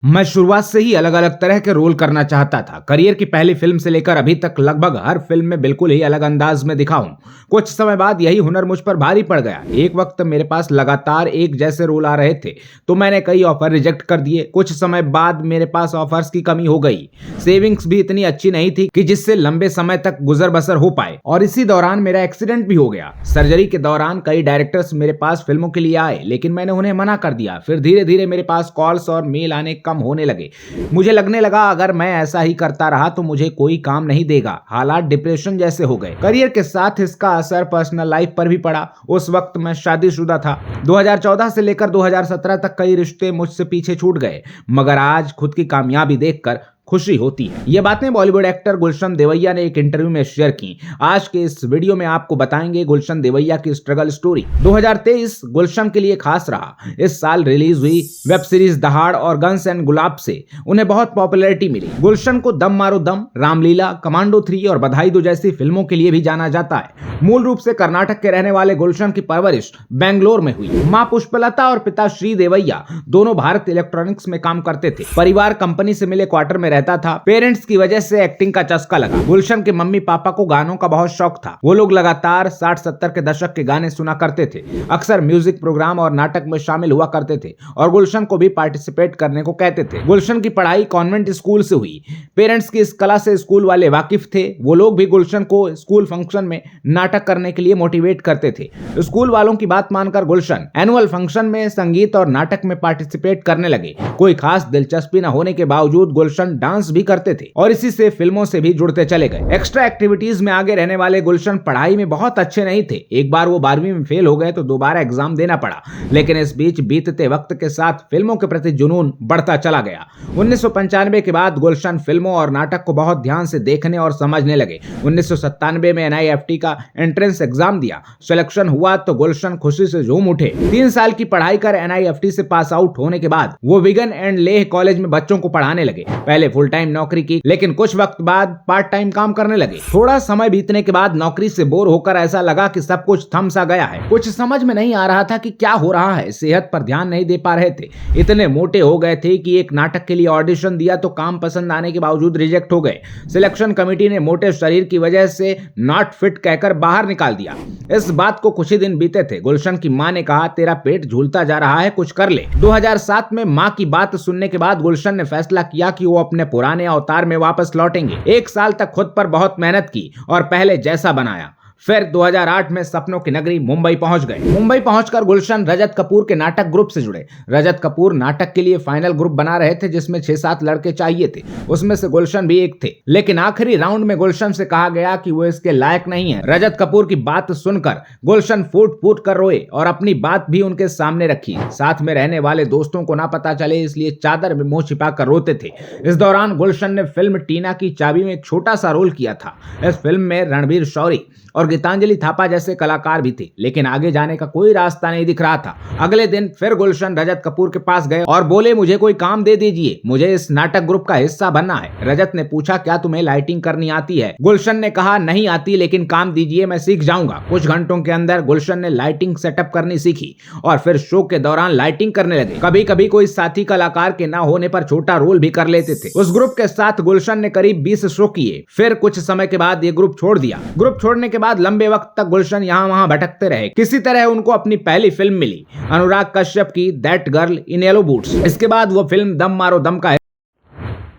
मैं शुरुआत से ही अलग अलग तरह के रोल करना चाहता था। करियर की पहली फिल्म से लेकर अभी तक लगभग हर फिल्म में बिल्कुल ही अलग अंदाज में दिखा हूं। कुछ समय बाद यही हुनर मुझ पर भारी पड़ गया। एक वक्त मेरे पास लगातार एक जैसे रोल आ रहे थे तो मैंने कई ऑफर रिजेक्ट कर दिए। कुछ समय बाद मेरे पास ऑफर्स की कमी हो गई। सेविंग्स भी इतनी अच्छी नहीं थी कि जिससे लंबे समय तक गुजर बसर हो पाए, और इसी दौरान मेरा एक्सीडेंट भी हो गया। सर्जरी के दौरान कई डायरेक्टर्स मेरे पास फिल्मों के लिए आए, लेकिन मैंने उन्हें मना कर दिया। फिर धीरे धीरे मेरे पास कॉल्स और मेल आने कम होने लगे। मुझे लगने लगा अगर मैं ऐसा ही करता रहा तो मुझे कोई काम नहीं देगा। हालात डिप्रेशन जैसे हो गए। करियर के साथ इसका असर पर्सनल लाइफ पर भी पड़ा। उस वक्त मैं शादीशुदा था। 2014 से लेकर 2017 तक कई रिश्ते मुझसे पीछे छूट गए, मगर आज खुद की कामयाबी देखकर खुशी होती है। ये बातें बॉलीवुड एक्टर गुलशन देवैया ने एक इंटरव्यू में शेयर की। आज के इस वीडियो में आपको बताएंगे गुलशन देवैया की स्ट्रगल स्टोरी। 2023 गुलशन के लिए खास रहा। इस साल रिलीज हुई वेब सीरीज दहाड़ और गन्स एंड गुलाब से उन्हें बहुत पॉपुलैरिटी मिली। गुलशन को दम मारो दम, रामलीला, कमांडो 3 और बधाई दो जैसी फिल्मों के लिए भी जाना जाता है। मूल रूप से कर्नाटक के रहने वाले गुलशन की परवरिश बेंगलोर में हुई। मां पुष्पलता और पिता श्री देवैया दोनों भारत इलेक्ट्रॉनिक्स में काम करते थे। परिवार कंपनी से मिले क्वार्टर में रहता था। पेरेंट्स की वजह से एक्टिंग का चस्का लगा। गुलशन के मम्मी पापा को गानों का बहुत शौक था। वो लोग लगातार 60-70 के दशक के गाने सुना करते थे। अक्सर म्यूजिक प्रोग्राम और नाटक में शामिल हुआ करते थे और गुलशन को भी पार्टिसिपेट करने को कहते थे। गुलशन की पढ़ाई कॉन्वेंट स्कूल से हुई। पेरेंट्स की इस कला से स्कूल वाले वाकिफ थे। वो लोग भी गुलशन को स्कूल फंक्शन में नाटक करने के लिए मोटिवेट करते थे। स्कूल वालों की बात मानकर गुलशन एनुअल फंक्शन में संगीत और नाटक में पार्टिसिपेट करने लगे। कोई खास दिलचस्पी न होने के बावजूद गुलशन डांस भी करते थे और इसी से फिल्मों से भी जुड़ते चले गए। एक्स्ट्रा एक्टिविटीज में आगे रहने वाले गुलशन पढ़ाई में बहुत अच्छे नहीं थे। एक बार वो 12वीं में फेल हो गए तो दोबारा एग्जाम देना पड़ा, लेकिन इस बीच बीतते वक्त के साथ फिल्मों के प्रति जुनून बढ़ता चला गया। 1995 के बाद गुलशन फिल्मों और नाटक को बहुत ध्यान से देखने और समझने लगे। 1997 में NIFT का एंट्रेंस एग्जाम दिया। सिलेक्शन हुआ तो गुलशन खुशी से झूम उठे। 3 साल की पढ़ाई कर NIFT से पास आउट होने के बाद वो विगन एंड लेह कॉलेज में बच्चों को पढ़ाने लगे। पहले फुल टाइम नौकरी की, लेकिन कुछ वक्त बाद पार्ट टाइम काम करने लगे। थोड़ा समय बीतने के बाद नौकरी से बोर होकर ऐसा लगा कि सब कुछ थम सा गया है। कुछ समझ में नहीं आ रहा था कि क्या हो रहा है। सेहत पर ध्यान नहीं दे पा रहे थे। इतने मोटे हो गए थे कि एक नाटक के लिए ऑडिशन दिया तो काम पसंद आने के बावजूद रिजेक्ट हो गए। सिलेक्शन कमेटी ने मोटे शरीर की वजह से नॉट फिट कहकर बाहर निकाल दिया। इस बात को कुछ ही दिन बीते थे। गुलशन की मां ने कहा तेरा पेट झूलता जा रहा है, कुछ कर ले। 2007 में मां की बात सुनने के बाद गुलशन ने फैसला किया कि वो अपने पुराने अवतार में वापस लौटेंगे। 1 साल तक खुद पर बहुत मेहनत की और पहले जैसा बनाया। फिर 2008 में सपनों की नगरी मुंबई पहुंच गए। मुंबई पहुंचकर गुलशन रजत कपूर के नाटक ग्रुप से जुड़े। रजत कपूर नाटक के लिए फाइनल ग्रुप बना रहे थे जिसमें 6-7 लड़के चाहिए थे। उसमें से गुलशन भी एक थे, लेकिन आखिरी राउंड में गुलशन से कहा गया कि वो इसके लायक नहीं है। रजत कपूर की बात सुनकर गुलशन फूट फूट कर रोए और अपनी बात भी उनके सामने रखी। साथ में रहने वाले दोस्तों को ना पता चले इसलिए चादर में मुंह छिपा कर रोते थे। इस दौरान गुलशन ने फिल्म टीना की चाबी में एक छोटा सा रोल किया था। इस फिल्म में रणवीर शौरी और गीतांजलि थापा जैसे कलाकार भी थे, लेकिन आगे जाने का कोई रास्ता नहीं दिख रहा था। अगले दिन फिर गुलशन रजत कपूर के पास गए और बोले मुझे कोई काम दे दीजिए, मुझे इस नाटक ग्रुप का हिस्सा बनना है। रजत ने पूछा क्या तुम्हें लाइटिंग करनी आती है? गुलशन ने कहा नहीं आती, लेकिन काम दीजिए, मैं सीख जाऊंगा। कुछ घंटों के अंदर गुलशन ने लाइटिंग सेटअप करनी सीखी और फिर शो के दौरान लाइटिंग करने लगे। कभी कभी कोई साथी कलाकार के ना होने पर छोटा रोल भी कर लेते थे। उस ग्रुप के साथ गुलशन ने करीब 20 शो किए। फिर कुछ समय के बाद ये ग्रुप छोड़ दिया। ग्रुप छोड़ने के बाद लंबे वक्त तक गुलशन यहां वहां भटकते रहे। किसी तरह उनको अपनी पहली फिल्म मिली, अनुराग कश्यप की that girl in yellow boots. इसके बाद वो फिल्म दम मारो दम का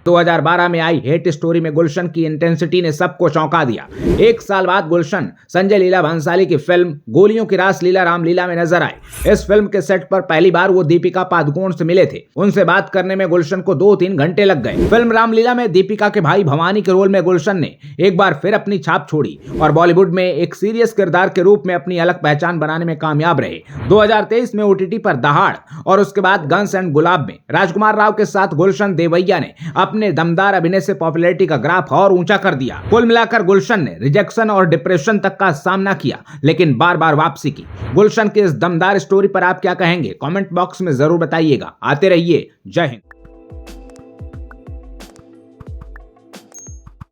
2012 में आई हेट स्टोरी में गुलशन की इंटेंसिटी ने सबको चौंका दिया। 1 साल बाद गुलशन संजय लीला भंसाली की फिल्म गोलियों की रासलीला रामलीला में नजर आए। इस फिल्म के सेट पर पहली बार वो दीपिका पादुकोण से मिले थे। उनसे बात करने में गुलशन को 2-3 घंटे लग गए। फिल्म रामलीला में दीपिका के भाई भवानी के रोल में गुलशन ने एक बार फिर अपनी छाप छोड़ी और बॉलीवुड में एक सीरियस किरदार के रूप में अपनी अलग पहचान बनाने में कामयाब रहे। 2023 में OTT पर दहाड़ और उसके बाद गन्स एंड गुलाब में राजकुमार राव के साथ गुलशन देवैया ने अपने दमदार अभिनय से पॉपुलैरिटी का ग्राफ और ऊंचा कर दिया। कुल मिलाकर गुलशन ने रिजेक्शन और डिप्रेशन तक का सामना किया, लेकिन बार बार वापसी की। गुलशन की इस दमदार स्टोरी पर आप क्या कहेंगे? कमेंट बॉक्स में जरूर बताइएगा। आते रहिए। जय हिंद।